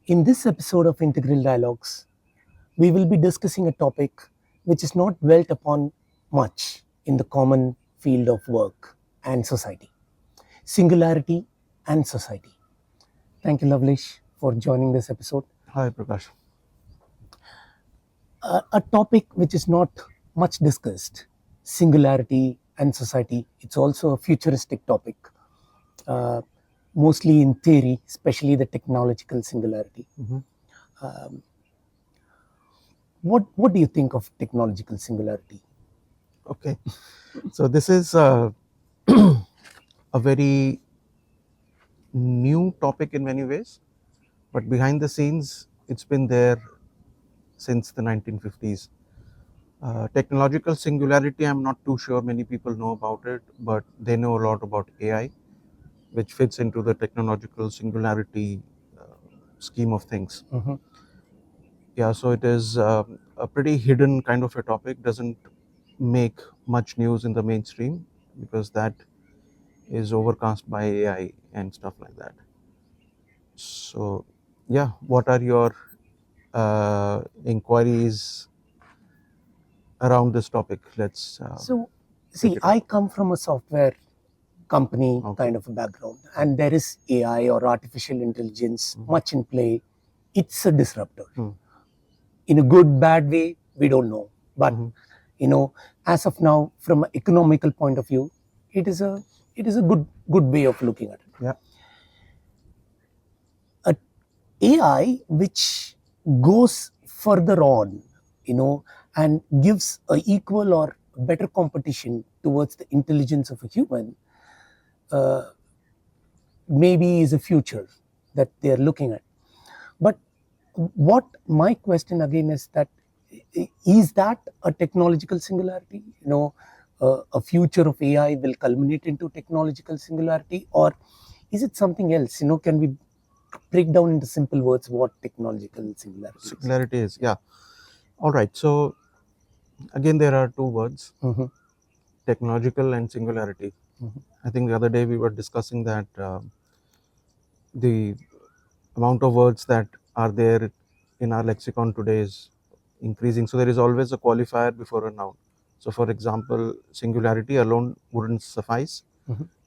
In this episode of Integral Dialogues, we will be discussing a topic which is not dwelt upon much in the common field of work and society: singularity and society. Thank you, Lovelish, for joining this episode. Hi, Prakash. A topic which is not much discussed: singularity and society. It's also a futuristic topic, uh, mostly in theory, especially the technological singularity. What do you think of technological singularity? Okay, so this is a very new topic in many ways, but behind the scenes, it's been there since the 1950s. Technological singularity, I'm not too sure many people know about it, but they know a lot about AI, which fits into the technological singularity scheme of things. Yeah, so it is a pretty hidden kind of a topic, doesn't make much news in the mainstream because that is overcast by AI and stuff like that. So, yeah, what are your inquiries around this topic? Let's So, pick see, it up. I come from a software company Okay. kind of a background, and there is AI or artificial intelligence much in play. It's a disruptor. In a good, bad way, we don't know. But as of now, from an economical point of view, it is a good way of looking at it. Yeah. A AI which goes further on, and gives a equal or better competition towards the intelligence of a human, maybe is a future that they are looking at. But what my question again is that, is that a technological singularity? A future of AI will culminate into technological singularity, or is it something else? Can we break down into simple words what technological singularity is? Singularity is, yeah. All right. So, again, there are two words, technological and singularity. I think the other day we were discussing that the amount of words that are there in our lexicon today is increasing. So there is always a qualifier before a noun. So for example, singularity alone wouldn't suffice.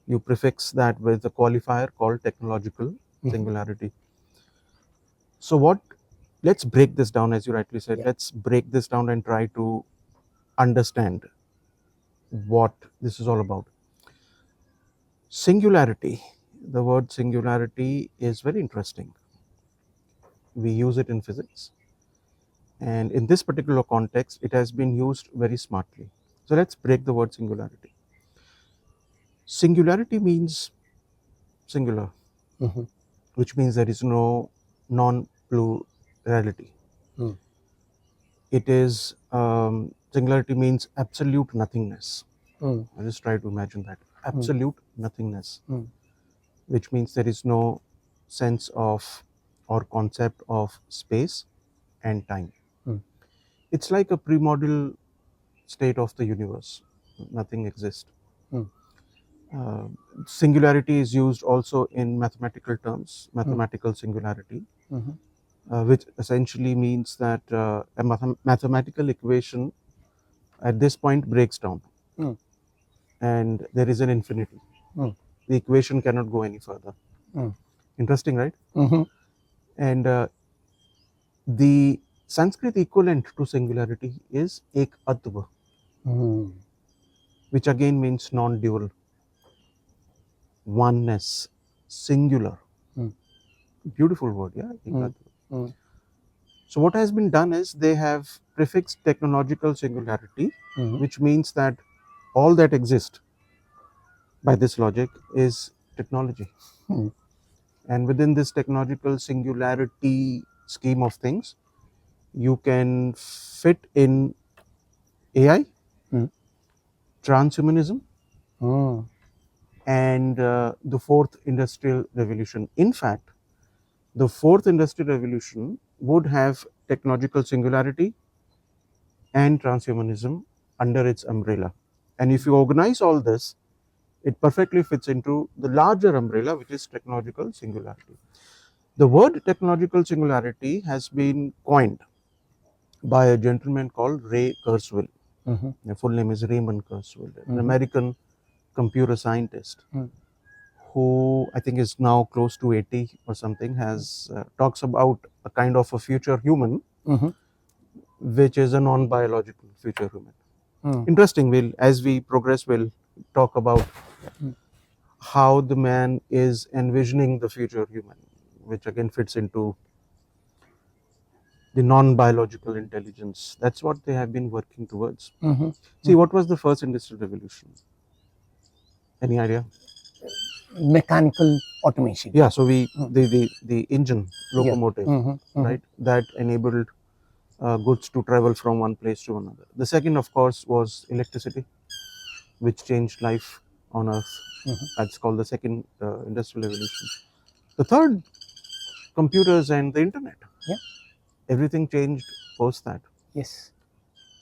You prefix that with a qualifier called technological singularity. So let's break this down, as you rightly said. Yeah. Let's break this down and try to understand what this is all about. Singularity, the word singularity is very interesting. We use it in physics. And in this particular context, it has been used very smartly. So let's break the word singularity. Singularity means singular, which means there is no non-plurality. It is, singularity means absolute nothingness. I just try to imagine that. Absolute nothingness, which means there is no sense of or concept of space and time. It's like a primordial state of the universe. Nothing exists. Uh, Singularity is used also in mathematical terms, mathematical singularity, which essentially means that a mathematical equation at this point breaks down and there is an infinity. The equation cannot go any further. Interesting, right? And the Sanskrit equivalent to singularity is ek adva, which again means non-dual, oneness, singular. Beautiful word, yeah. Ek adva. So what has been done is they have prefixed technological singularity, which means that all that exists by this logic is technology. And within this technological singularity scheme of things, you can fit in AI, transhumanism, and the fourth industrial revolution. In fact, the fourth industrial revolution would have technological singularity and transhumanism under its umbrella. And if you organize all this, it perfectly fits into the larger umbrella, which is technological singularity. The word technological singularity has been coined by a gentleman called Ray Kurzweil. The full name is Raymond Kurzweil, an American computer scientist who I think is now close to 80 or something, has talks about a kind of a future human, which is a non-biological future human. Interesting. As we progress, we'll talk about how the man is envisioning the future human, which again fits into the non-biological intelligence. That's what they have been working towards. See, what was the first industrial revolution? Any idea? Mechanical automation. Yeah, so the engine, locomotive, right, that enabled goods to travel from one place to another. The second, of course, was electricity, which changed life on Earth. That's called the second industrial revolution. The third, computers and the internet. Yeah. Everything changed post that. Yes.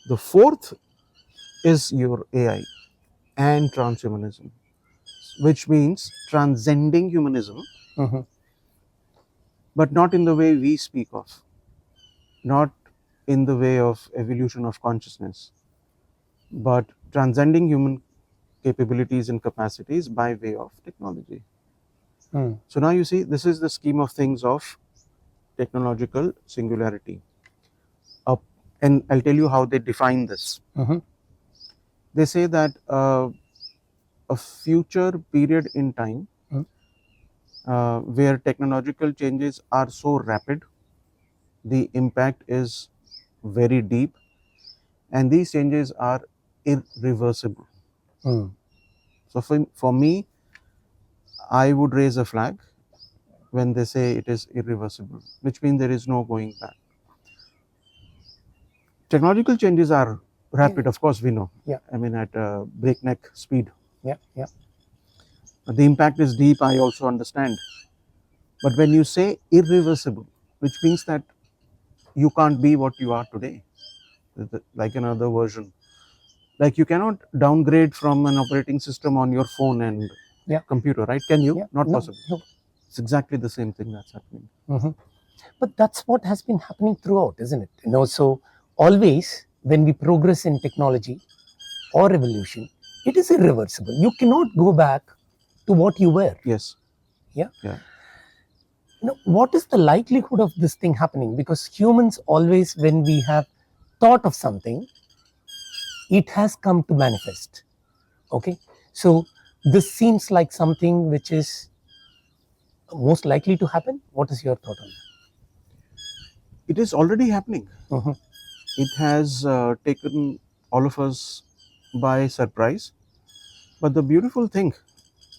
The fourth is your AI and transhumanism, which means transcending humanism, but not in the way we speak of, not in the way of evolution of consciousness, but transcending human capabilities and capacities by way of technology. So now you see, this is the scheme of things of technological singularity. And I'll tell you how they define this. They say that a future period in time where technological changes are so rapid, the impact is very deep, and these changes are irreversible. So for me, I would raise a flag when they say it is irreversible, which means there is no going back. Technological changes are rapid, of course, we know. Yeah. I mean, at breakneck speed. Yeah. Yeah. The impact is deep, I also understand. But when you say irreversible, which means that you can't be what you are today, like another version. Like you cannot downgrade from an operating system on your phone and computer, right? Can you? Yeah. Not No, possible. no. It's exactly the same thing that's happening. But that's what has been happening throughout, isn't it? So always when we progress in technology or revolution, it is irreversible. You cannot go back to what you were. Yes. Yeah. Yeah. What is the likelihood of this thing happening? Because humans always, when we have thought of something, it has come to manifest. Okay. So this seems like something which is most likely to happen. What is your thought on that? It is already happening. It has taken all of us by surprise. But the beautiful thing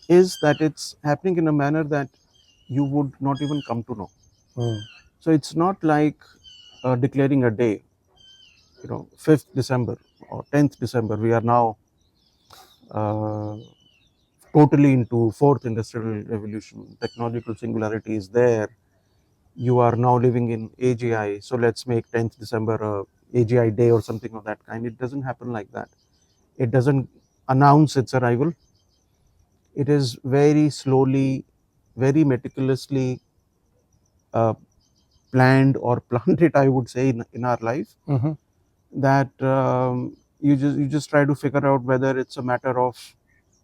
is that it's happening in a manner that you would not even come to know. So it's not like declaring a day, 5th December or 10th December. We are now totally into fourth industrial revolution. Technological singularity is there. You are now living in AGI, so let's make 10th December a AGI day or something of that kind. It doesn't happen like that. It doesn't announce its arrival. It is very slowly, very meticulously planned or planted, I would say, in our life. That you just try to figure out whether it's a matter of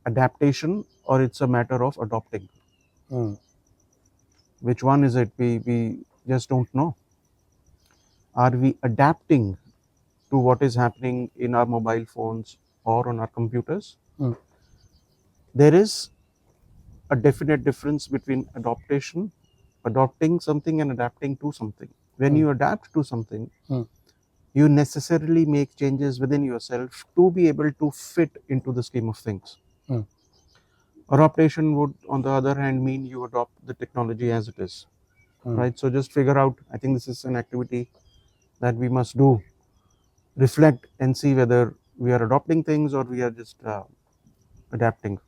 adaptation or it's a matter of adopting. Which one is it? We just don't know. Are we adapting to what is happening in our mobile phones or on our computers? There is a definite difference between adopting something and adapting to something. When you adapt to something, you necessarily make changes within yourself to be able to fit into the scheme of things. Adaptation would, on the other hand, mean you adopt the technology as it is. Right? So just figure out, I think this is an activity that we must do. Reflect and see whether we are adopting things or we are just adapting.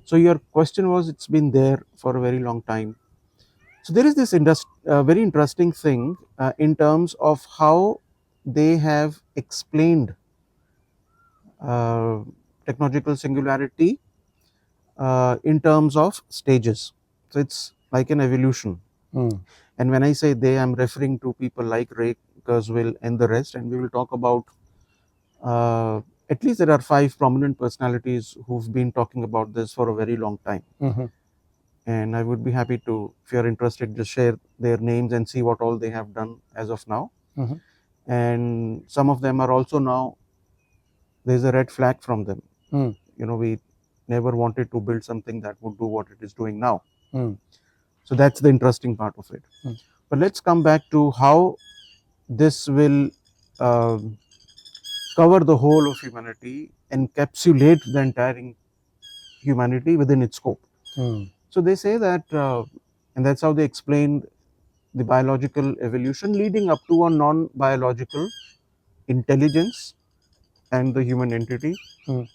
So your question was, it's been there for a very long time. So there is this very interesting thing in terms of how they have explained technological singularity in terms of stages. So it's like an evolution. Mm. And when I say they, I'm referring to people like Ray Kurzweil and the rest. And we will talk about, at least there are 5 prominent personalities who've been talking about this for a very long time. Mm-hmm. And I would be happy to, if you're interested, just share their names and see what all they have done as of now. Mm-hmm. And some of them are also now, there's a red flag from them. Mm. We never wanted to build something that would do what it is doing now. Mm. So that's the interesting part of it. Mm. But let's come back to how this will cover the whole of humanity, encapsulate the entire humanity within its scope. Mm. So they say that, and that's how they explained the biological evolution leading up to a non-biological intelligence and the human entity, Mm.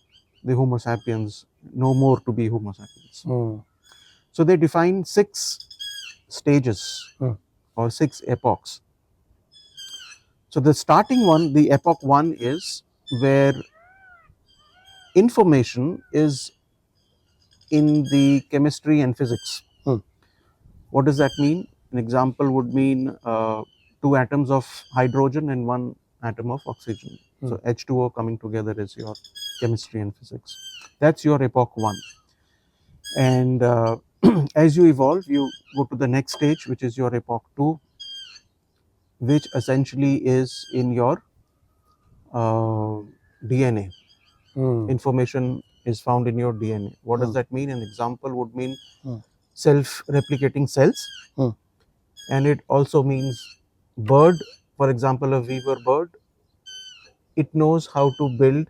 the Homo sapiens, no more to be Homo sapiens. Mm. So they define 6 stages Mm. or 6 epochs. So the starting one, the epoch 1, is where information is in the chemistry and physics. Mm. What does that mean? An example would mean 2 atoms of hydrogen and 1 atom of oxygen. So H2O coming together is your chemistry and physics. That's your epoch 1. And as you evolve, you go to the next stage, which is your epoch 2, which essentially is in your DNA. Mm. Information is found in your DNA. What does that mean? An example would mean self-replicating cells, and it also means bird. For example, a weaver bird, it knows how to build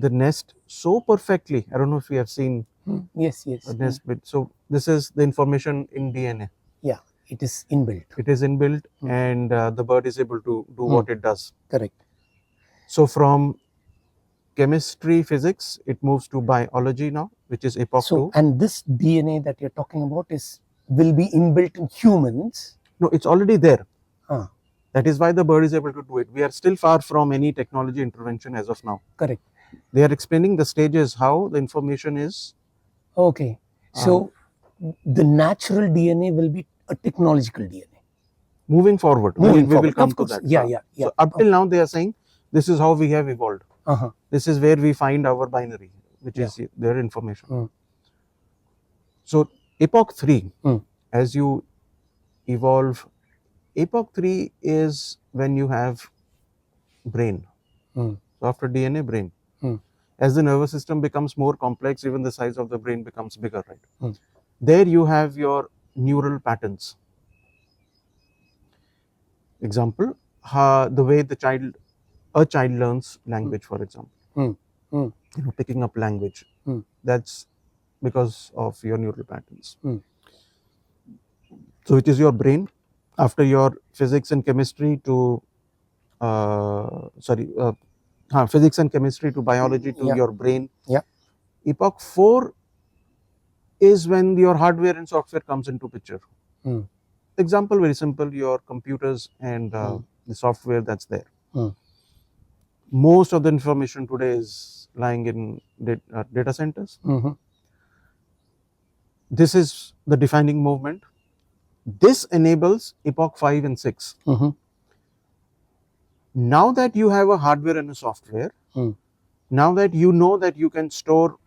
the nest so perfectly. I don't know if you have seen Yes, yes. a nest bit. So this is the information in DNA. Yeah, it is inbuilt. It is inbuilt, and the bird is able to do what it does. Correct. So from chemistry, physics, it moves to biology now, which is epoch 2. And this DNA that you're talking about will be inbuilt in humans. No, it's already there. Ah, That is why the bird is able to do it. We are still far from any technology intervention as of now. correct. They are explaining the stages, how the information is. Okay. So the natural DNA will be a technological DNA. Moving forward. Moving we will forward. come Of to course. that. Yeah. So up till now, they are saying this is how we have evolved. Uh-huh. This is where we find our binary, which is their information. So epoch 3, as you evolve, epoch 3 is when you have brain. So after DNA, brain. As the nervous system becomes more complex, even the size of the brain becomes bigger, right? There you have your neural patterns. Example, the way a child learns language, for example. Picking up language. That's because of your neural patterns. So it is your brain. After your physics and chemistry to physics and chemistry to biology to your brain. Epoch 4 is when your hardware and software comes into picture. Example, very simple, your computers and the software that's there. Most of the information today is lying in data centers. This is the defining movement. This enables epoch 5 and 6. Now that you have a hardware and a software, now that you know that you can store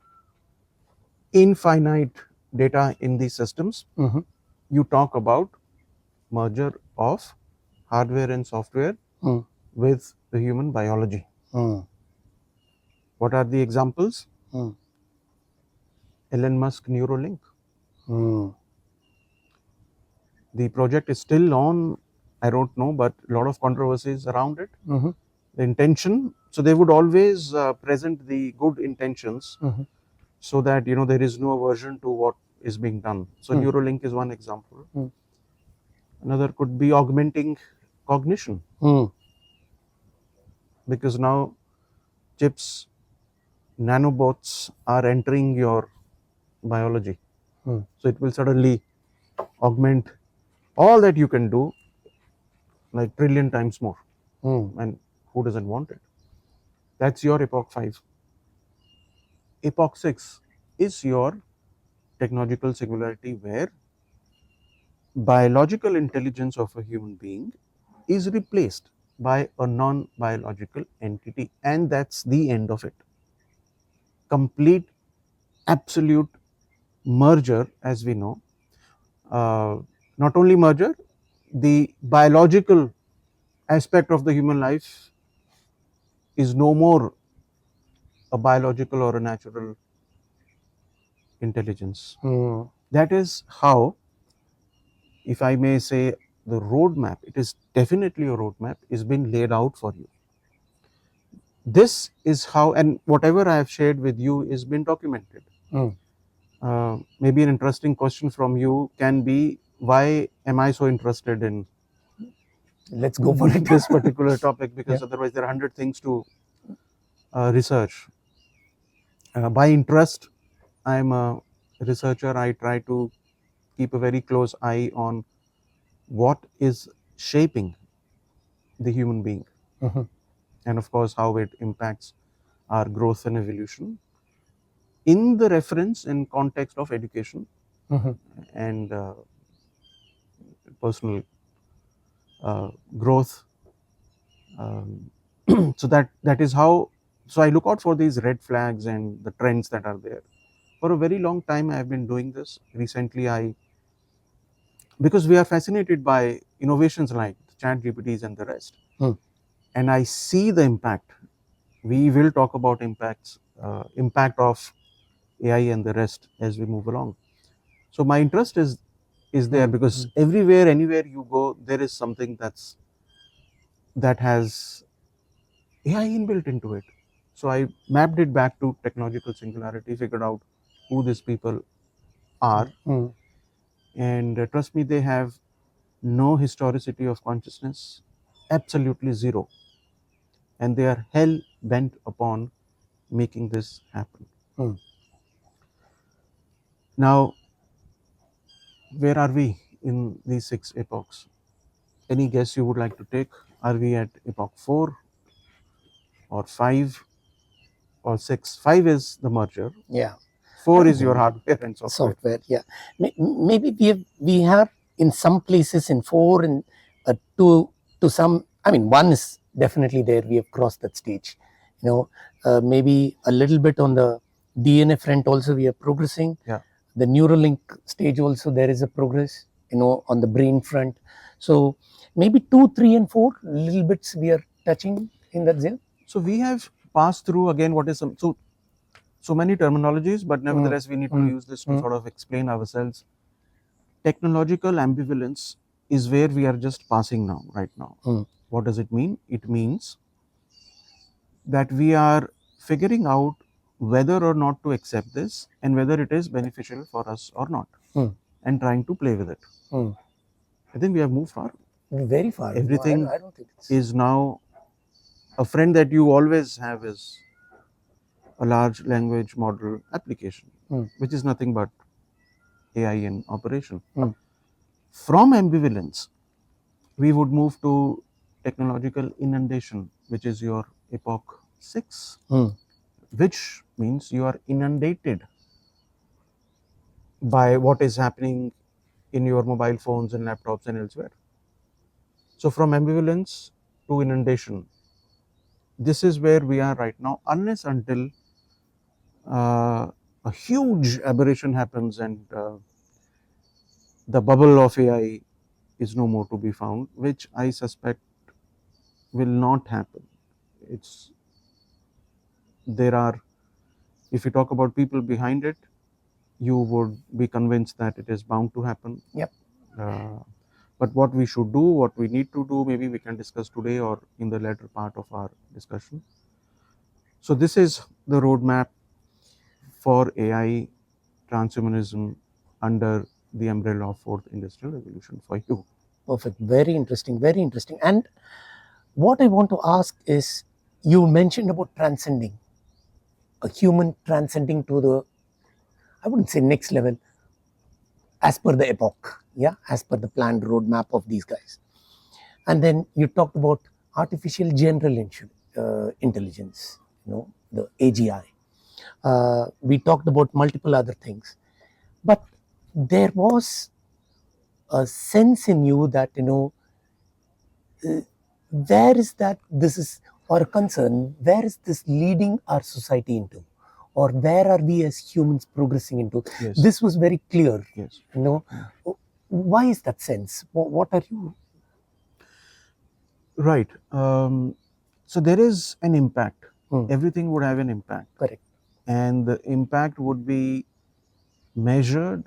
infinite data in these systems, you talk about merger of hardware and software with the human biology. What are the examples? Elon Musk Neuralink. The project is still on, I don't know, but a lot of controversies around it. The intention, so they would always present the good intentions so that there is no aversion to what is being done. So Neuralink is one example. Another could be augmenting cognition, because now chips, nanobots are entering your biology. So it will suddenly augment all that you can do like trillion times more. And who doesn't want it? That's your epoch 5. Epoch 6 is your technological singularity, where biological intelligence of a human being is replaced by a non-biological entity, and that's the end of it. Complete, absolute merger, as we know. Not only merger, the biological aspect of the human life is no more a biological or a natural intelligence. That is how, if I may say, the roadmap, it is definitely a roadmap, is being laid out for you. This is how, and whatever I have shared with you is been documented. Maybe an interesting question from you can be, why am I so interested in Let's go for it. this particular topic? Because otherwise there are 100 things to research. By interest, I am a researcher. I try to keep a very close eye on what is shaping the human being, and of course how it impacts our growth and evolution in the reference and context of education and personal growth. So that is how. So I look out for these red flags and the trends that are there. For a very long time, I have been doing this. Recently, because we are fascinated by innovations like chat GPTs and the rest, and I see the impact. We will talk about impact of AI and the rest as we move along. So my interest is there because everywhere, anywhere you go, there is something that has AI inbuilt into it. So I mapped it back to technological singularity, figured out who these people are, and trust me, they have no historicity of consciousness, absolutely zero, and they are hell bent upon making this happen. Now, where are we in these 6 epochs? Any guess you would like to take? Are we at epoch 4 or 5 or 6? 5 is the merger. 4 is your hardware and software. Maybe we have in some places in 4 and to some. I mean, 1 is definitely there. We have crossed that stage. Maybe a little bit on the DNA front also we are progressing. The Neuralink stage also there is a progress. On the brain front. So maybe 2, 3, and 4 little bits we are touching in that zone. So we have passed through again what is so many terminologies, but nevertheless we need to use this to sort of explain ourselves. Technological ambivalence is where we are just passing now, right now. What does it mean? It means that we are figuring out whether or not to accept this and whether it is beneficial for us or not, and trying to play with it. I think we have moved far. Very far. Everything I don't think is now a friend that you always have is a large language model application, which is nothing but AI in operation. From ambivalence, we would move to technological inundation, which is your epoch 6, which means you are inundated by what is happening in your mobile phones and laptops and elsewhere. So from ambivalence to inundation, this is where we are right now, unless until a huge aberration happens and the bubble of AI is no more to be found, which I suspect will not happen. There are, if you talk about people behind it, you would be convinced that it is bound to happen. But what we should do, what we need to do, maybe we can discuss today or in the later part of our discussion. So this is the roadmap for AI transhumanism under the umbrella of 4th industrial revolution for you. Perfect. Very interesting. Very interesting. And what I want to ask is, you mentioned about transcending, a human transcending to the, I wouldn't say next level, as per the epoch, as per the planned roadmap of these guys. And then you talked about artificial general intelligence, the AGI. We talked about multiple other things, but there was a sense in you that, where is that this is, or a concern, where is this leading our society into, or where are we as humans progressing into? Yes. This was very clear. Yes. Why is that sense? What are you? Right. So there is an impact. Hmm. Everything would have an impact, Correct. and the impact would be measured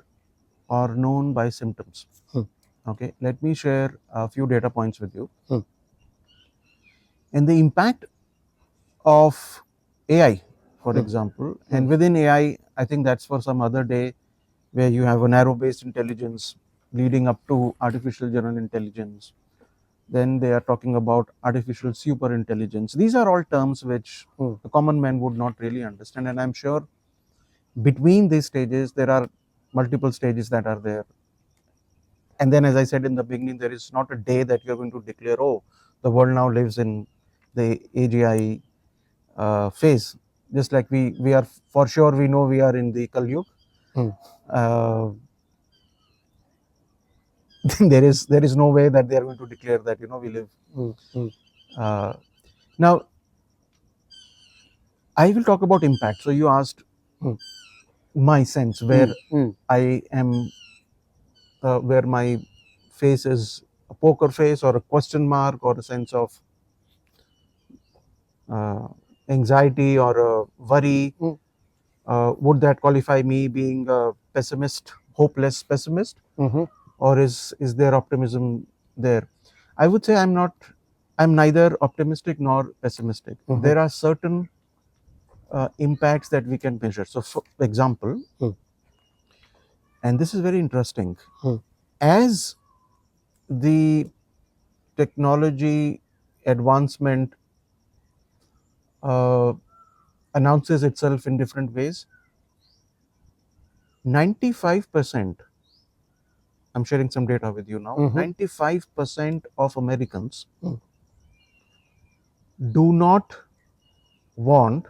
or known by symptoms. Okay, let me share a few data points with you. And the impact of AI, for example, and within AI, I think that's for some other day, where you have a narrow-based intelligence leading up to artificial general intelligence. Then they are talking about artificial super intelligence. These are all terms which the common man would not really understand, and I'm sure between these stages there are multiple stages that are there. And then, as I said in the beginning, there is not a day that you're going to declare, oh, the world now lives in the AGI phase. Just like we are, for sure, we know we are in the Kal Yuga. Uh, there is no way that they are going to declare that we live. Now, I will talk about impact. So you asked my sense where I am, where my face is a poker face or a question mark or a sense of anxiety or a worry. Would that qualify me being a pessimist, hopeless pessimist, or is there optimism there? I would say I'm neither optimistic nor pessimistic. There are certain impacts that we can measure. So, for example, and this is very interesting, as the technology advancement uh, announces itself in different ways, 95%, I'm sharing some data with you now, 95% of Americans do not want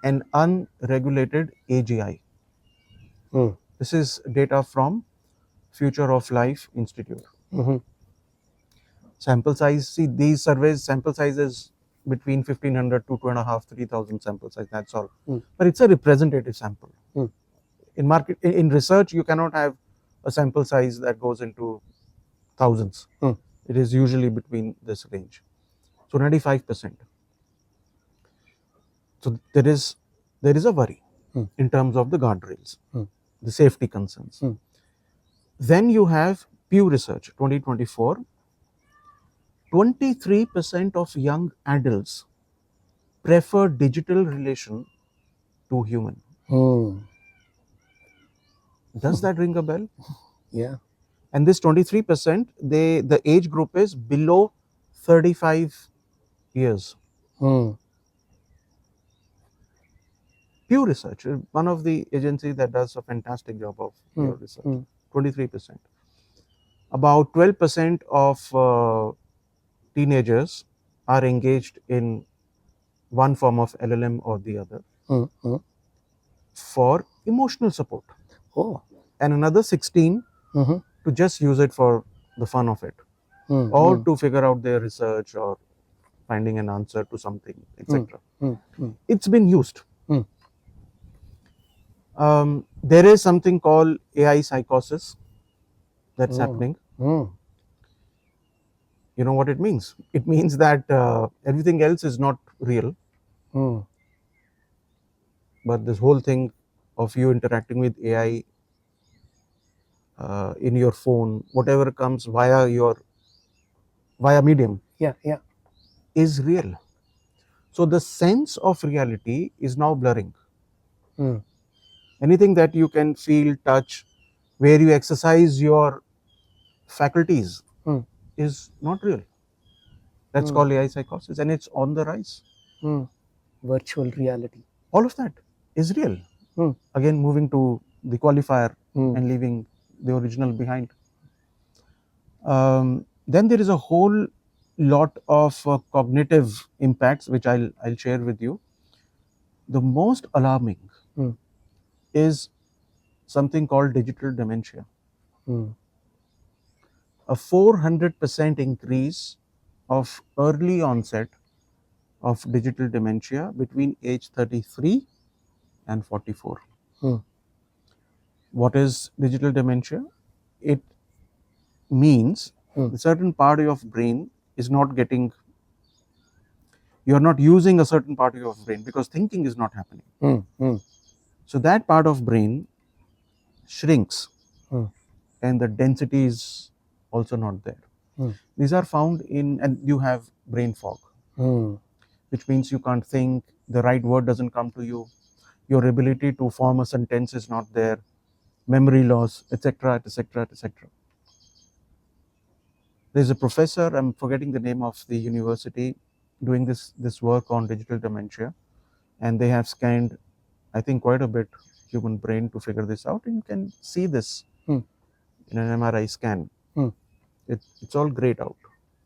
an unregulated AGI. This is data from Future of Life Institute. Sample size, see these surveys, sample size is between 1500 to 2.5, 3,000 sample size, that's all. But it's a representative sample. In research, you cannot have a sample size that goes into thousands. It is usually between this range. So 95%. So there is a worry in terms of the guardrails, the safety concerns. Then you have Pew Research 2024. 23% of young adults prefer digital relation to human. Does that ring a bell? Yeah. And this 23%, the age group is below 35 years. Pew Research, one of the agencies that does a fantastic job of Pew Research, 23%. About 12% of teenagers are engaged in one form of LLM or the other for emotional support. And another 16 to just use it for the fun of it, or to figure out their research or finding an answer to something, etc. It's been used. There is something called AI psychosis that's happening. You know what it means? It means that everything else is not real, but this whole thing of you interacting with AI in your phone, whatever comes via medium, is real. So the sense of reality is now blurring. Anything that you can feel, touch, where you exercise your faculties is not real. That's called AI psychosis, and it's on the rise. Virtual reality. All of that is real. Again, moving to the qualifier and leaving the original behind. Then there is a whole lot of cognitive impacts, which I'll share with you. The most alarming is something called digital dementia. a 400% increase of early onset of digital dementia between age 33 and 44. What is digital dementia? It means a certain part of your brain is not getting, you are not using a certain part of your brain because thinking is not happening. So that part of brain shrinks and the density is also not there. These are found in, and you have brain fog, which means you can't think, the right word doesn't come to you, your ability to form a sentence is not there, memory loss, etc., etc., etc. There's a professor, I'm forgetting the name of the university, doing this work on digital dementia, and they have scanned, I think, quite a bit human brain to figure this out, and you can see this in an MRI scan. It's all grayed out.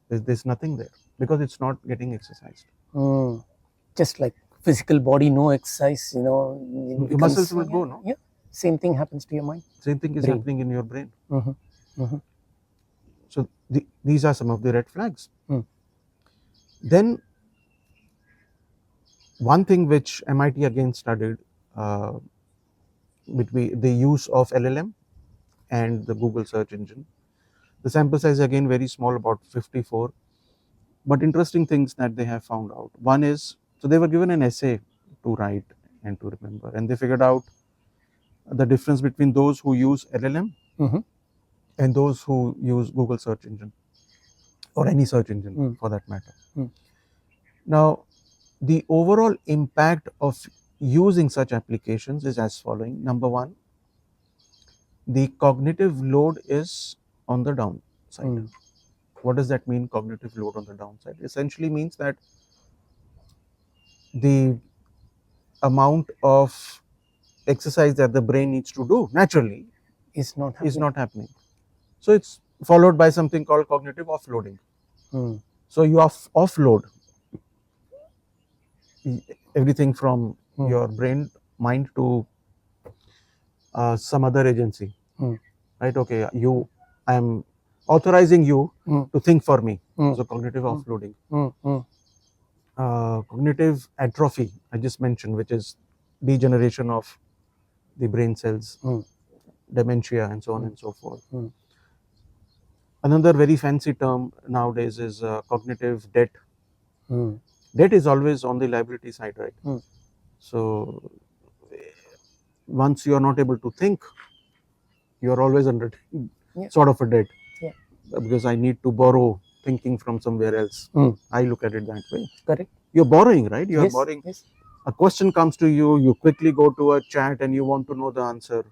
There's nothing there because it's not getting exercised. Just like physical body, no exercise, Your muscles will go, no? Yeah. Same thing happens to your mind. Same thing is Brain. happening in your brain. So these are some of the red flags. Then one thing which MIT again studied between the use of LLM and the Google search engine. The sample size again very small, about 54. But interesting things that they have found out. One is, so they were given an essay to write and to remember, and they figured out the difference between those who use LLM and those who use Google search engine or any search engine for that matter. Now, the overall impact of using such applications is as following. Number one, the cognitive load is on the downside. What does that mean, cognitive load on the downside? Essentially means that the amount of exercise that the brain needs to do naturally is not happening. So it's followed by something called cognitive offloading. So you offload everything from your brain, mind to some other agency, right? Okay, I am authorizing you to think for me. So cognitive offloading. Cognitive atrophy, I just mentioned, which is degeneration of the brain cells, dementia, and so on and so forth. Another very fancy term nowadays is cognitive debt. Debt is always on the liability side, right? So once you are not able to think, you are always under sort of a debt, because I need to borrow thinking from somewhere else. I look at it that way. Correct. You're borrowing, right? You are borrowing. Yes. A question comes to you, you quickly go to a chat and you want to know the answer.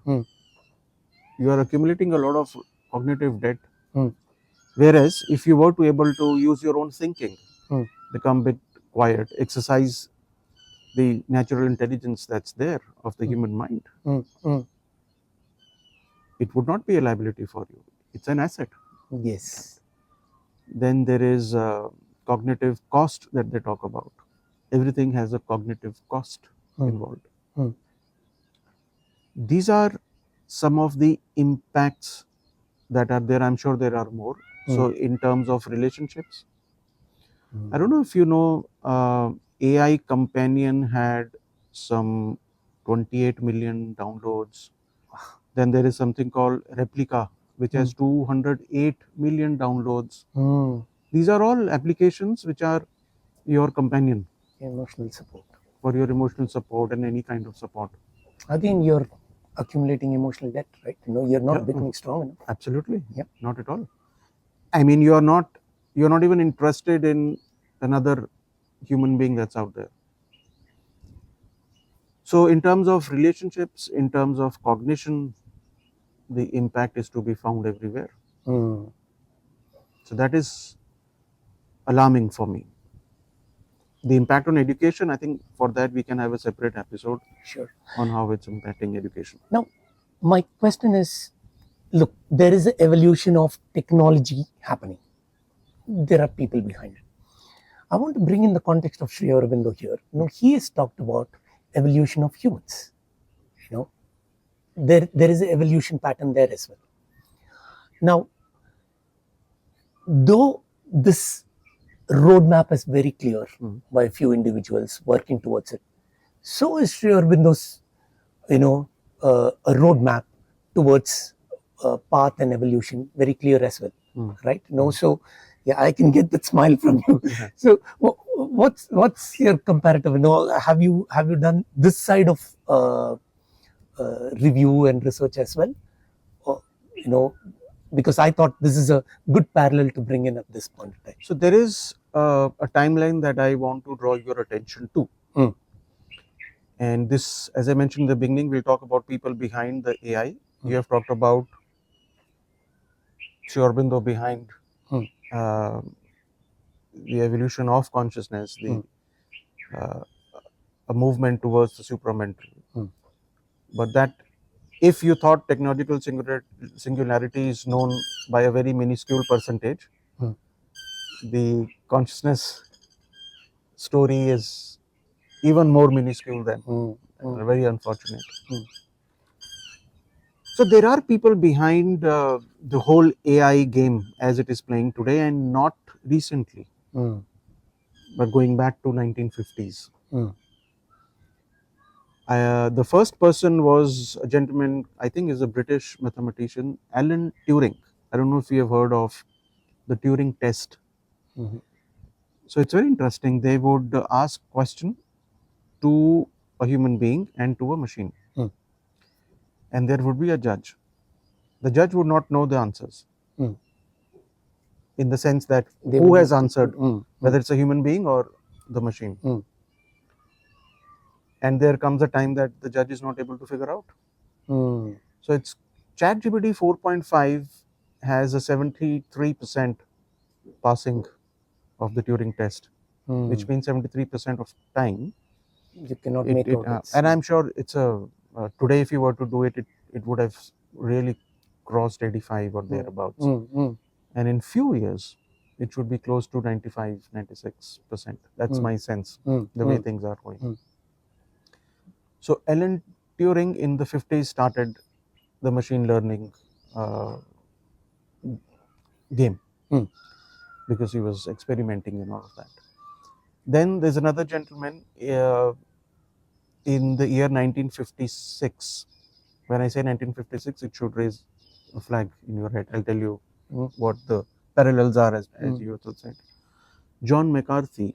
You are accumulating a lot of cognitive debt. Whereas if you were to able to use your own thinking, become a bit quiet, exercise the natural intelligence that's there of the human mind, it would not be a liability for you. It's an asset. Yes. Then there is cognitive cost that they talk about. Everything has a cognitive cost involved. These are some of the impacts that are there. I'm sure there are more. So in terms of relationships, I don't know if you know, AI Companion had some 28 million downloads. Then there is something called Replica, which has 208 million downloads. These are all applications which are your companion. Emotional support. For your emotional support and any kind of support. Again, you're accumulating emotional debt, right? You're not becoming strong enough. Absolutely. Not at all. I mean, you're not even interested in another human being that's out there. So in terms of relationships, in terms of cognition, the impact is to be found everywhere. So that is alarming for me. The impact on education, I think for that we can have a separate episode on how it's impacting education. Now, my question is, look, there is an evolution of technology happening. There are people behind it. I want to bring in the context of Sri Aurobindo here. He has talked about evolution of humans. There is an evolution pattern there as well. Now, though this roadmap is very clear Mm. by a few individuals working towards it, so is Sri Aurobindo's, a roadmap towards path and evolution very clear as well, right? So yeah, I can get that smile from you. Yeah. So what's your comparative? Have you done this side of review and research as well? Or, because I thought this is a good parallel to bring in at this point in time. So there is a timeline that I want to draw your attention to. Mm. And this, as I mentioned in the beginning, we'll talk about people behind the AI. You have talked about Sri Aurobindo behind uh, the evolution of consciousness, uh, a movement towards the supramental. But that, if you thought technological singularity is known by a very minuscule percentage, the consciousness story is even more minuscule than very unfortunate. So there are people behind the whole AI game as it is playing today, and not recently, but going back to 1950s. The first person was a gentleman, I think is a British mathematician, Alan Turing. I don't know if you have heard of the Turing test. So it's very interesting. They would ask question to a human being and to a machine, and there would be a judge. The judge would not know the answers, in the sense that who has answered, whether it's a human being or the machine. And there comes a time that the judge is not able to figure out. So it's ChatGPT 4.5 has a 73% passing of the Turing test, which means 73% of time You cannot make out. and I'm sure it's today if you were to do it, it would have really crossed 85 or thereabouts. And in few years it should be close to 95-96%. That's my sense, the way things are going. So Alan Turing in the 50s started the machine learning game, because he was experimenting and all of that. Then there's another gentleman in the year 1956. When I say 1956, it should raise a flag in your head. I'll tell you what the parallels are, as you said. John McCarthy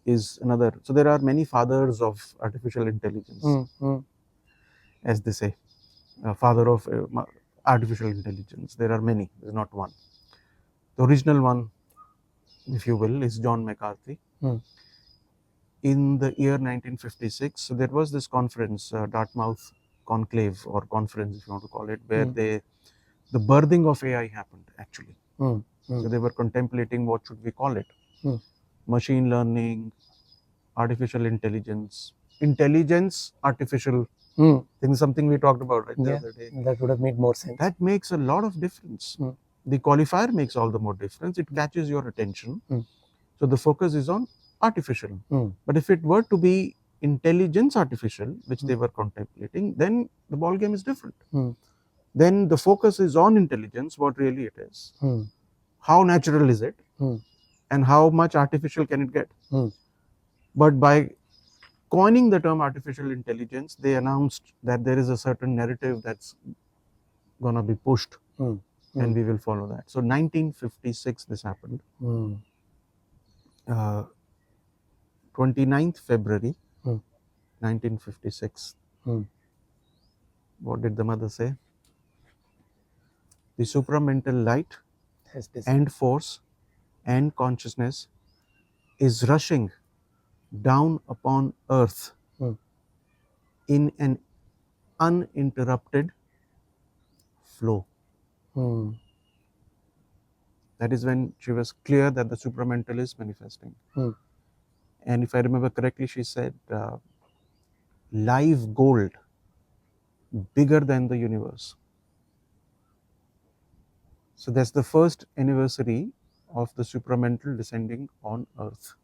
is another. So there are many fathers of artificial intelligence, as they say. Father of artificial intelligence. There are many. There's not one. The original one, if you will, is John McCarthy. In the year 1956, so there was this conference, Dartmouth conclave or conference, if you want to call it, where the birthing of AI happened actually. So they were contemplating what should we call it, machine learning, artificial intelligence, artificial. This is something we talked about the other day. That would have made more sense. That makes a lot of difference. The qualifier makes all the more difference. It catches your attention. So the focus is on artificial. But if it were to be intelligence artificial, which they were contemplating, then the ball game is different. Then the focus is on intelligence, what really it is. How natural is it? And how much artificial can it get? But by coining the term artificial intelligence, they announced that there is a certain narrative that's going to be pushed, and we will follow that. So 1956 this happened. 29th February 1956. What did the mother say? The supramental light and force and consciousness is rushing down upon earth in an uninterrupted flow. That is when she was clear that the supramental is manifesting. And if I remember correctly, she said live gold, bigger than the universe. So that's the first anniversary of the supramental descending on earth.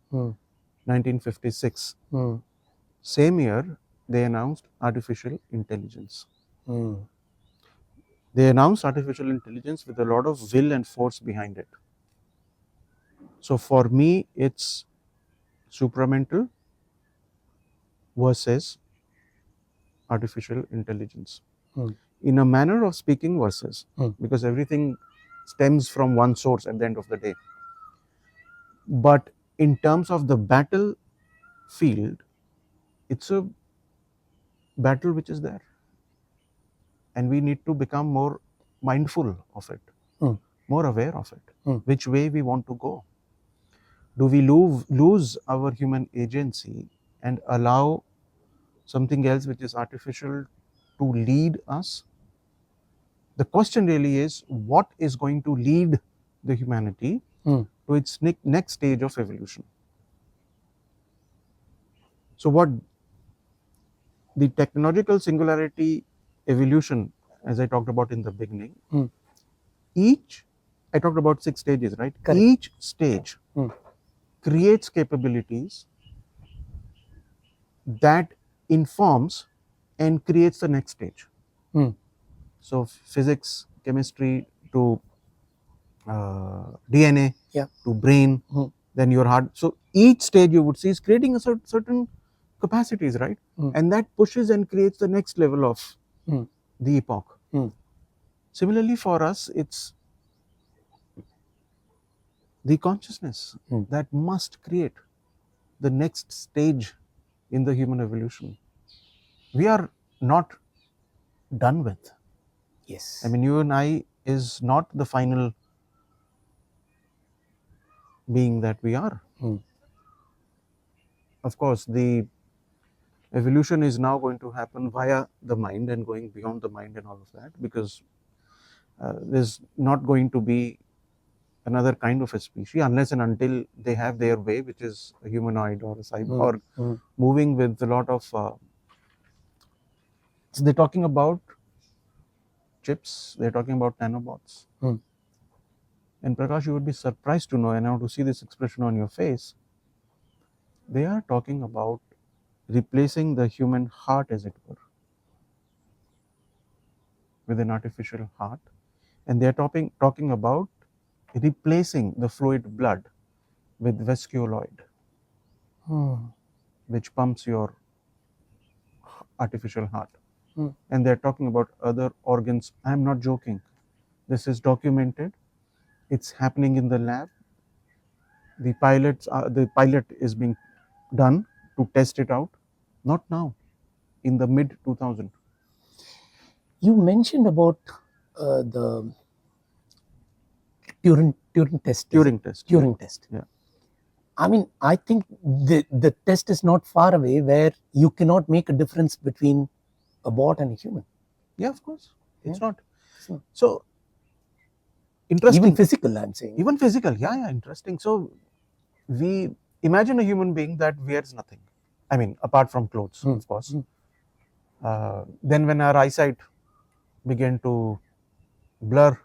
1956. Same year, they announced artificial intelligence. They announced artificial intelligence with a lot of will and force behind it. So for me, it's supramental versus artificial intelligence. In a manner of speaking, versus, because everything stems from one source at the end of the day. But in terms of the battlefield, it's a battle which is there. And we need to become more mindful of it, more aware of it, which way we want to go. Do we lose our human agency and allow something else which is artificial to lead us? The question really is, what is going to lead the humanity to its next stage of evolution? So what the technological singularity evolution, as I talked about in the beginning, I talked about 6 stages, right? Correct. Each stage creates capabilities that informs and creates the next stage. So physics, chemistry to DNA, to brain, then your heart. So each stage you would see is creating a certain capacities, right? And that pushes and creates the next level of the epoch. Similarly for us, it's the consciousness that must create the next stage in the human evolution. We are not done with. Yes. I mean, you and I is not the final being that we are. Of course, the evolution is now going to happen via the mind and going beyond the mind and all of that, because there's not going to be another kind of a species unless and until they have their way, which is a humanoid or a cyborg, moving with a lot of so they're talking about chips, they're talking about nanobots. And Prakash, you would be surprised to know, and now to see this expression on your face, they are talking about replacing the human heart, as it were, with an artificial heart. And they are talking about replacing the fluid blood with vasculoid, which pumps your artificial heart. And they're talking about other organs. I'm not joking. This is documented. It's happening in the lab. The pilot is being done to test it out. Not now, in the mid 2000. You mentioned about the Turing test. Turing test. Turing test. Yeah. I mean, I think the test is not far away where you cannot make a difference between a bot and a human. Yeah, of course. It's not. So, So, interesting. even physical, I'm saying. Even physical. Yeah, interesting. So, we imagine a human being that wears nothing. I mean, apart from clothes, of course. Then when our eyesight began to blur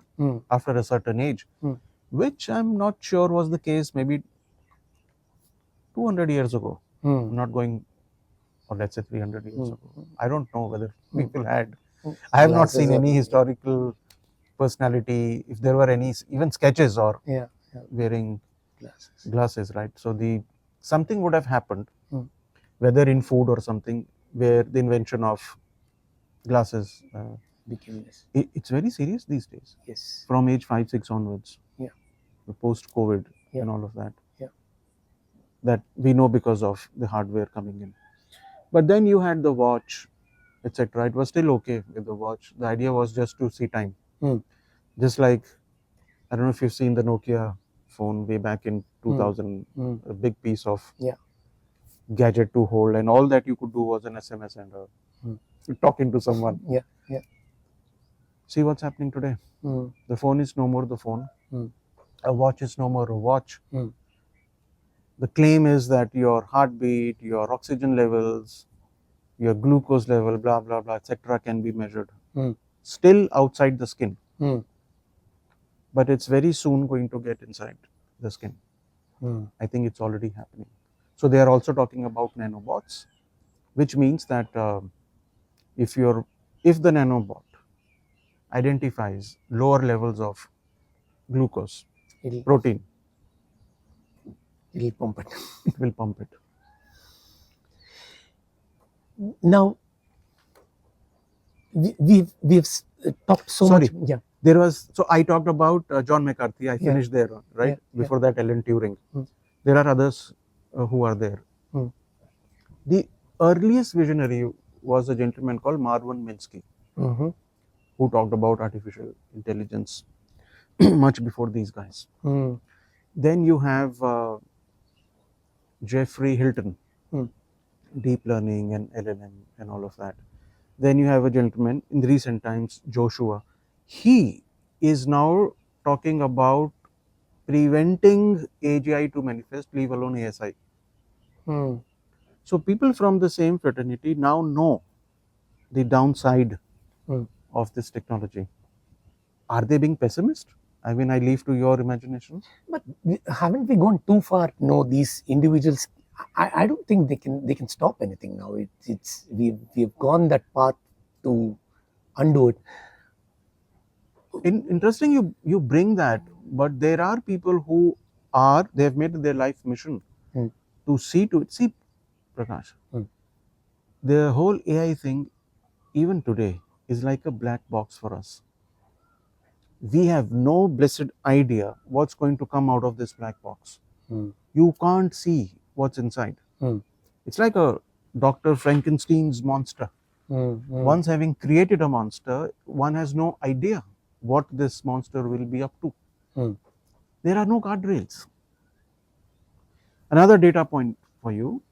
after a certain age, which I'm not sure was the case maybe 200 years ago. I'm not going, or let's say 300 years ago. I don't know whether people had. I have not seen any historical personality, if there were any, even sketches or wearing glasses, right? So the something would have happened, whether in food or something, where the invention of glasses became this. It's very serious these days. Yes. From age 5-6 onwards. Yeah. The post-COVID and all of that. That we know because of the hardware coming in. But then you had the watch, etc. It was still okay with the watch. The idea was just to see time. Just like, I don't know if you've seen the Nokia phone way back in 2000, a big piece of gadget to hold, and all that you could do was an SMS and talking to someone. See what's happening today. The phone is no more the phone. A watch is no more a watch. The claim is that your heartbeat, your oxygen levels, your glucose level, blah, blah, blah, etc. can be measured. Still outside the skin. But it's very soon going to get inside the skin. I think it's already happening. So they are also talking about nanobots, which means that if the nanobot identifies lower levels of glucose, protein, It'll pump it. It will pump it. Now, we've talked so Sorry. much. Yeah. There was, so I talked about John McCarthy. I Yeah. finished there, right? Yeah, yeah. Before that, Alan Turing. Mm. There are others who are there. Mm. The earliest visionary was a gentleman called Marvin Minsky, Mhm. who talked about artificial intelligence much before these guys. Mm. Then you have Jeffrey Hilton, Mm. deep learning and LLM and all of that. Then you have a gentleman in the recent times, Joshua. He is now talking about preventing AGI to manifest, leave alone ASI. Mm. So people from the same fraternity now know the downside Mm. of this technology. Are they being pessimist? I mean, I leave to your imagination. But haven't we gone too far? No, these individuals. I don't think they can stop anything now. It's we've gone that path to undo it. Interesting you bring that, but there are people who are, they have made their life mission Mm. to see to it. See, Prakash, Mm. the whole AI thing, even today, is like a black box for us. We have no blessed idea what's going to come out of this black box. Mm. You can't see what's inside. Mm. It's like a Dr. Frankenstein's monster. Mm. Mm. Once having created a monster, one has no idea what this monster will be up to. Mm. There are no guardrails. Another data point for you,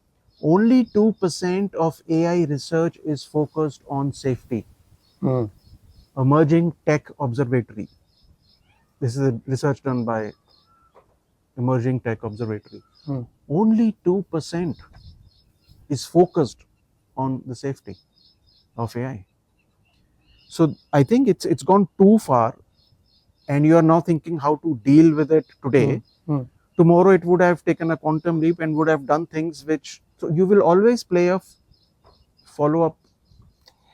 only 2% of AI research is focused on safety. Mm. Emerging Tech Observatory. This is a research done by Emerging Tech Observatory. Mm. Only 2% is focused on the safety of AI. So I think it's gone too far, and you are now thinking how to deal with it today. Mm. Tomorrow it would have taken a quantum leap and would have done things which, so you will always play a follow up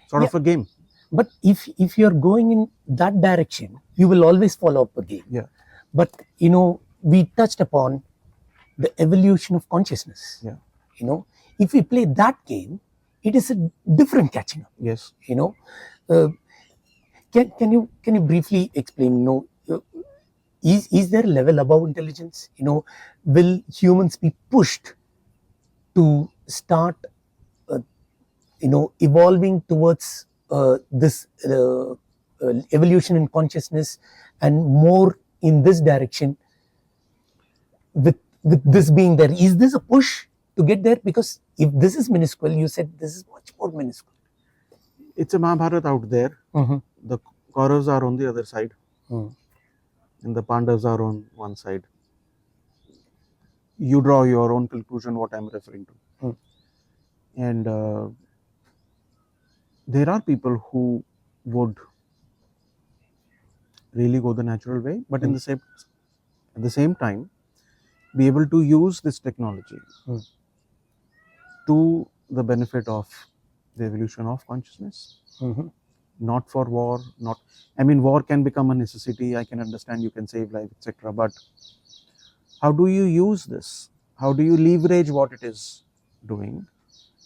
sort Yeah. of a game. But if you're going in that direction, you will always follow up again. Yeah. But we touched upon the evolution of consciousness. Yeah. If we play that game, it is a different catching up. Yes. Can you briefly explain? Is there a level above intelligence? Will humans be pushed to start evolving towards this evolution in consciousness and more in this direction, with this being there? Is this a push to get there? Because if this is minuscule, you said this is much more minuscule. It's a Mahabharata out there. Mm-hmm. The Kauravas are on the other side, Mm. and the Pandavas are on one side. You draw your own conclusion what I'm referring to. Mm. And there are people who would really go the natural way, but at the same time, be able to use this technology to the benefit of the evolution of consciousness. Mm-hmm. Not for war, not, I mean, war can become a necessity. I can understand you can save life, etc. But how do you use this? How do you leverage what it is doing,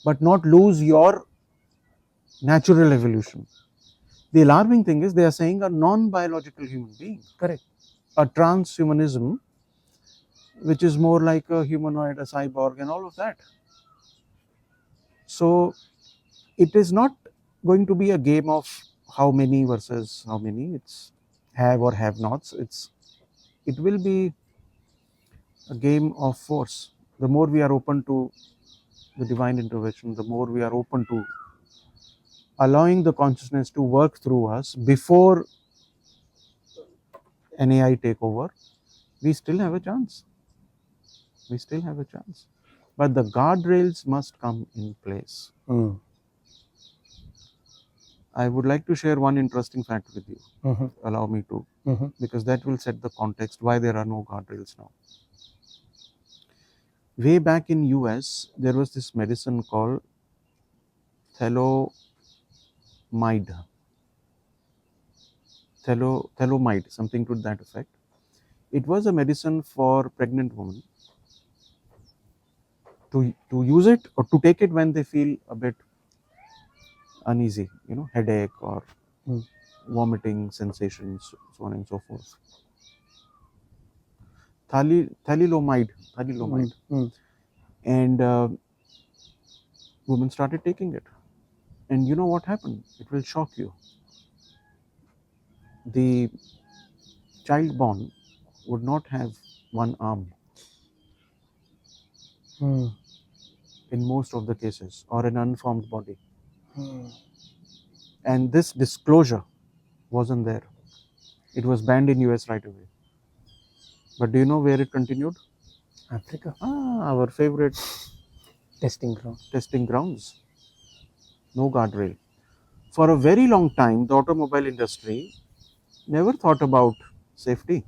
but not lose your natural evolution? The alarming thing is they are saying a non-biological human being. Correct. A transhumanism, which is more like a humanoid, a cyborg, and all of that. So it is not going to be a game of how many versus how many. It's have or have nots. It will be a game of force. The more we are open to the divine intervention, the more we are open to allowing the consciousness to work through us before an AI take over, we still have a chance. We still have a chance. But the guardrails must come in place. Mm. I would like to share one interesting fact with you. Mm-hmm. Allow me to, Mm-hmm. because that will set the context why there are no guardrails now. Way back in US, there was this medicine called thalidomide, something to that effect. It was a medicine for pregnant women, to use it or to take it when they feel a bit uneasy, headache or vomiting sensations, so on and so forth. Thalidomide. And women started taking it. And you know what happened? It will shock you. The child born would not have one arm in most of the cases, or an unformed body. And this disclosure wasn't there. It was banned in US right away. But do you know where it continued? Africa. Our favorite Testing ground. testing grounds. No guardrail. For a very long time, the automobile industry never thought about safety.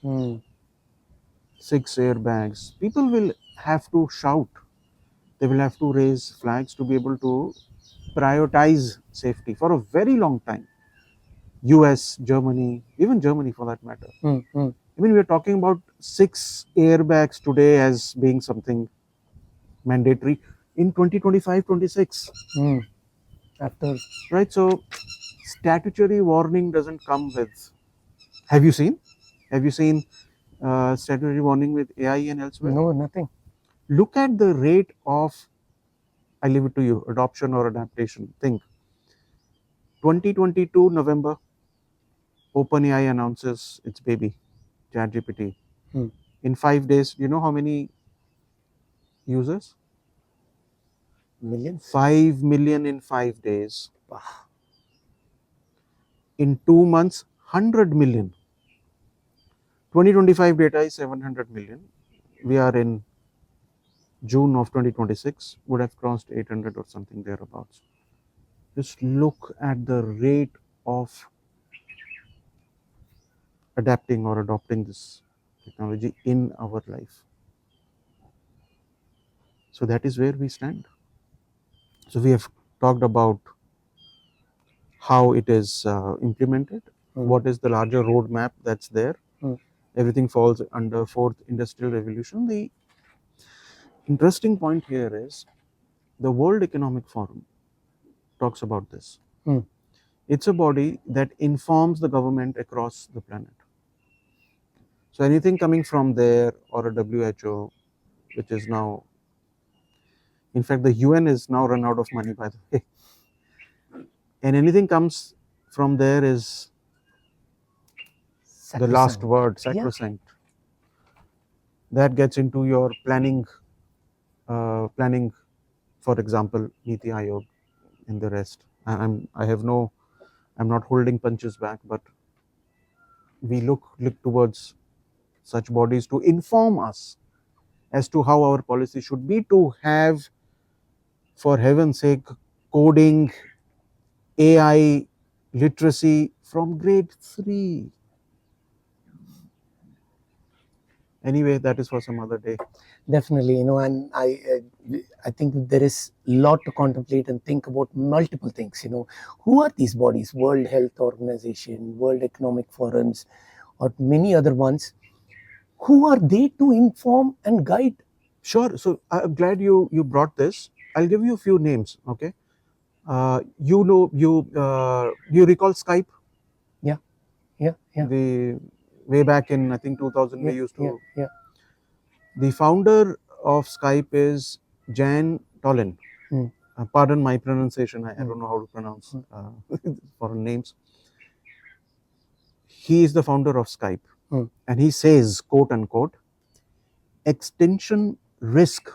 6 airbags. People will have to shout. They will have to raise flags to be able to prioritize safety for a very long time. US, Germany, even Germany for that matter. I mean, we're talking about 6 airbags today as being something mandatory in 2025, 26. After. Right? So, statutory warning doesn't come with. Have you seen? Statutory warning with AI and elsewhere? No, nothing. Look at the rate of, I leave it to you, adoption or adaptation. Think. 2022 November, OpenAI announces its baby, ChatGPT. In 5 days, you know how many users? Millions? 5 million in 5 days. In 2 months, 100 million. 2025 data is 700 million. We are in June of 2026, would have crossed 800 or something thereabouts. Just look at the rate of adapting or adopting this technology in our life. So that is where we stand. So we have talked about how it is implemented, what is the larger roadmap that's there. Everything falls under fourth industrial revolution. The interesting point here is the World Economic Forum talks about this. It's a body that informs the government across the planet. So anything coming from there, or a WHO, which is now, in fact, the UN is now run out of money, by the way. And anything comes from there is the last word, sacrosanct. That gets into your planning, for example, Niti Aayog and the rest. I'm not holding punches back, but we look towards such bodies to inform us as to how our policy should be, to have, for heaven's sake, coding, AI literacy from grade 3. Anyway, that is for some other day. Definitely, and I think there is a lot to contemplate and think about multiple things. Who are these bodies? World Health Organization, World Economic Forums, or many other ones. Who are they to inform and guide? Sure. So I'm glad you brought this. I'll give you a few names. Okay. You recall Skype? Yeah. The way back in, I think, 2000, we used to. Yeah. The founder of Skype is Jan Tolin. Pardon my pronunciation. I don't know how to pronounce foreign names. He is the founder of Skype, and he says, quote unquote, extinction risk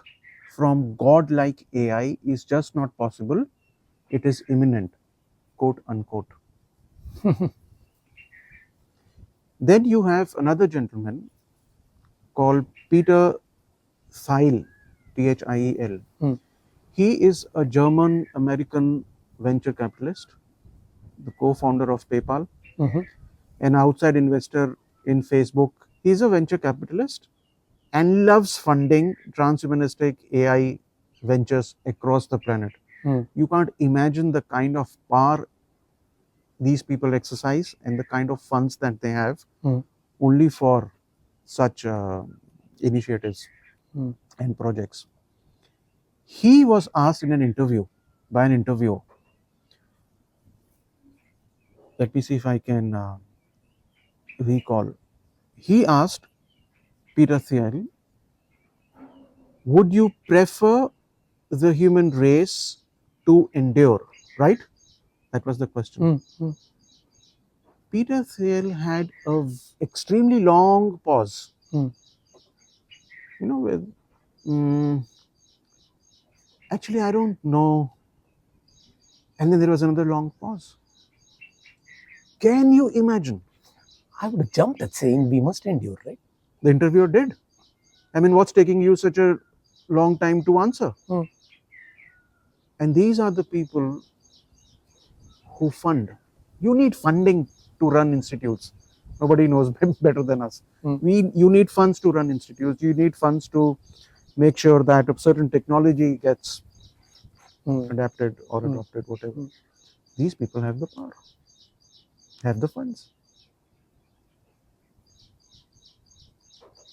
from godlike AI is just not possible. It is imminent, quote unquote. Then you have another gentleman called Peter Thiel, Thiel. He is a German American venture capitalist, the co-founder of PayPal, an outside investor in Facebook. He's a venture capitalist and loves funding transhumanistic AI ventures across the planet. You can't imagine the kind of power these people exercise and the kind of funds that they have only for such initiatives. and projects. He was asked in an interview by an interviewer. Let me see if I can recall. He asked Peter Thiel, would you prefer the human race to endure? Right? That was the question. Peter Thiel had an extremely long pause. With actually, I don't know. And then there was another long pause. Can you imagine? I would have jumped at saying we must endure, right? The interviewer did. I mean, what's taking you such a long time to answer? And these are the people who fund. You need funding to run institutes. Nobody knows better than us. You need funds to run institutes. You need funds to make sure that a certain technology gets adapted or adopted, whatever. These people have the power, have the funds.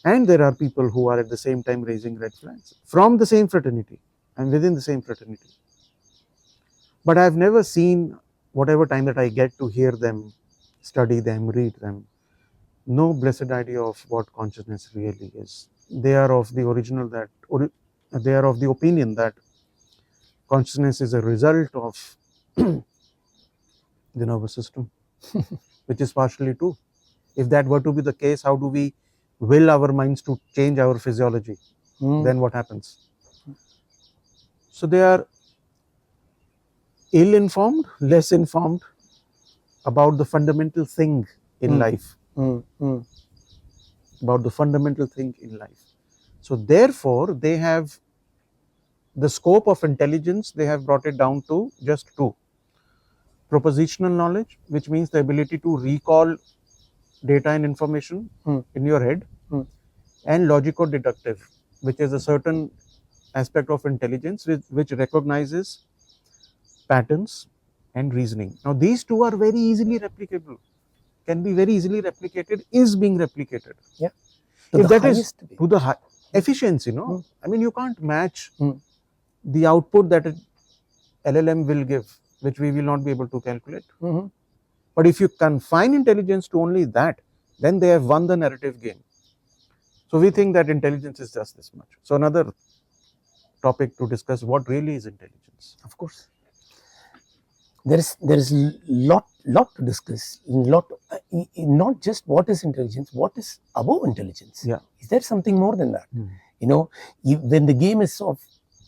And there are people who are at the same time raising red flags from the same fraternity and within the same fraternity. But I've never seen, whatever time that I get to hear them, study them, read them, no blessed idea of what consciousness really is. They are of the they are of the opinion that consciousness is a result of the nervous system, which is partially true. If that were to be the case, how do we will our minds to change our physiology? Then what happens? So they are ill-informed, less informed about the fundamental thing in life. About the fundamental thing in life. So therefore, they have the scope of intelligence, they have brought it down to just two. Propositional knowledge, which means the ability to recall data and information in your head, and logico-deductive, which is a certain aspect of intelligence which recognizes patterns and reasoning. Now, these two are very easily replicable, can be very easily replicated, is being replicated. Yeah. If that is to the efficiency, I mean, you can't match the output that an LLM will give, which we will not be able to calculate. But if you confine intelligence to only that, then they have won the narrative game. So we think that intelligence is just this much. So another topic to discuss, what really is intelligence? Of course. There is lot to discuss. Not just what is intelligence, what is above intelligence. Yeah. Is there something more than that? When the game is of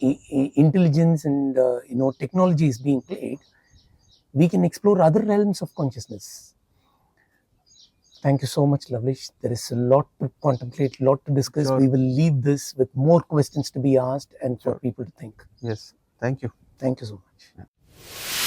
intelligence and technology is being played, we can explore other realms of consciousness. Thank you so much, Lavlish. There is a lot to contemplate, a lot to discuss. Sure. We will leave this with more questions to be asked and for people to think. Yes. Thank you. Thank you so much. Yeah.